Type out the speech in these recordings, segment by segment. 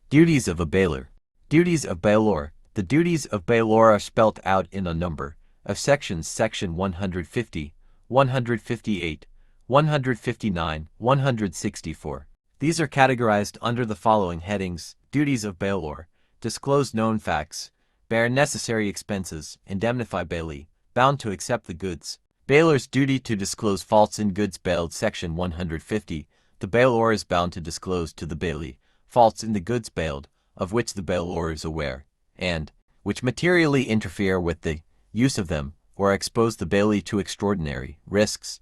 Duties of a bailor. Duties of bailor. The duties of bailor are spelt out in a number of sections. Section 150, 158, 159, 164. These are categorized under the following headings: duties of bailor, disclose known facts, bear necessary expenses, indemnify bailee, bound to accept the goods. Bailor's duty to disclose faults in goods bailed. Section 150. The bailor is bound to disclose to the bailee faults in the goods bailed, of which the bailor is aware, and which materially interfere with the use of them, or expose the bailee to extraordinary risks.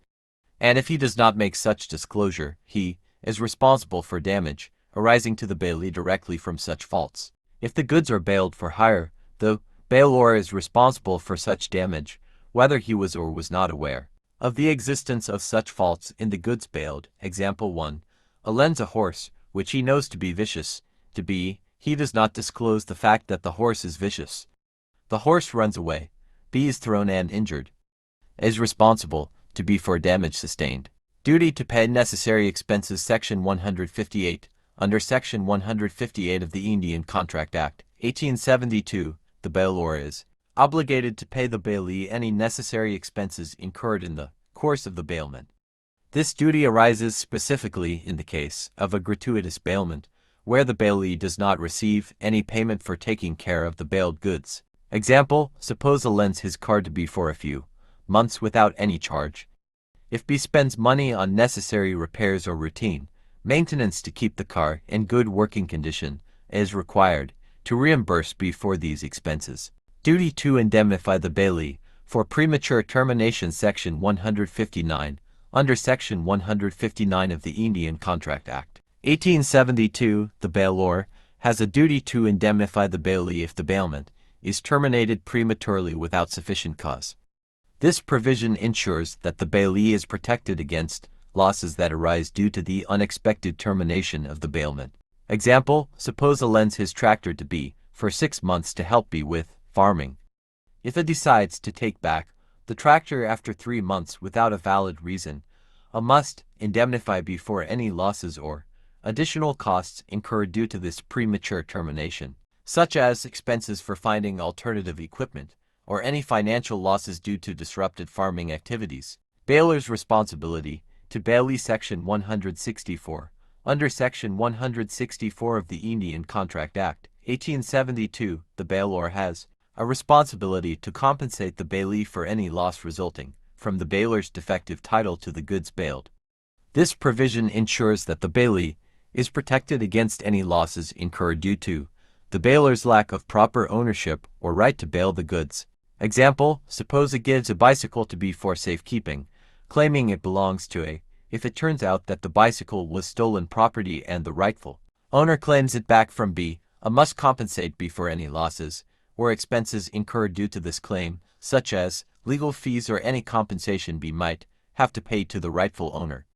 And if he does not make such disclosure, he is responsible for damage arising to the bailee directly from such faults. If the goods are bailed for hire, the bailor is responsible for such damage, whether he was or was not aware of the existence of such faults in the goods bailed. Example 1. A lends a horse, which he knows to be vicious, to B. He does not disclose the fact that the horse is vicious. The horse runs away. B is thrown and injured. Is responsible to B for damage sustained. Duty to pay necessary expenses. Section 158. Under Section 158 of the Indian Contract Act, 1872, the bailor is obligated to pay the bailee any necessary expenses incurred in the course of the bailment. This duty arises specifically in the case of a gratuitous bailment, where the bailee does not receive any payment for taking care of the bailed goods. Example, suppose A lends his car to B for a few months without any charge. If B spends money on necessary repairs or routine maintenance to keep the car in good working condition, A is required to reimburse B for these expenses. Duty to indemnify the bailee for premature termination. Section 159. Under Section 159 of the Indian Contract Act, 1872, the bailor has a duty to indemnify the bailee if the bailment is terminated prematurely without sufficient cause. This provision ensures that the bailee is protected against losses that arise due to the unexpected termination of the bailment. Example, suppose A lends his tractor to B for 6 months to help B with farming. If A decides to take back the tractor after 3 months without a valid reason, A must indemnify B for any losses or additional costs incurred due to this premature termination, such as expenses for finding alternative equipment or any financial losses due to disrupted farming activities. Bailor's responsibility to bailee. Section 164. Under Section 164 of the Indian Contract Act, 1872, the bailor has a responsibility to compensate the bailee for any loss resulting from the bailor's defective title to the goods bailed. This provision ensures that the bailee is protected against any losses incurred due to the bailor's lack of proper ownership or right to bail the goods. Example, suppose A gives a bicycle to B for safekeeping, claiming it belongs to A. If it turns out that the bicycle was stolen property and the rightful owner claims it back from B, A must compensate B for any losses or expenses incurred due to this claim, such as legal fees or any compensation B might have to pay to the rightful owner.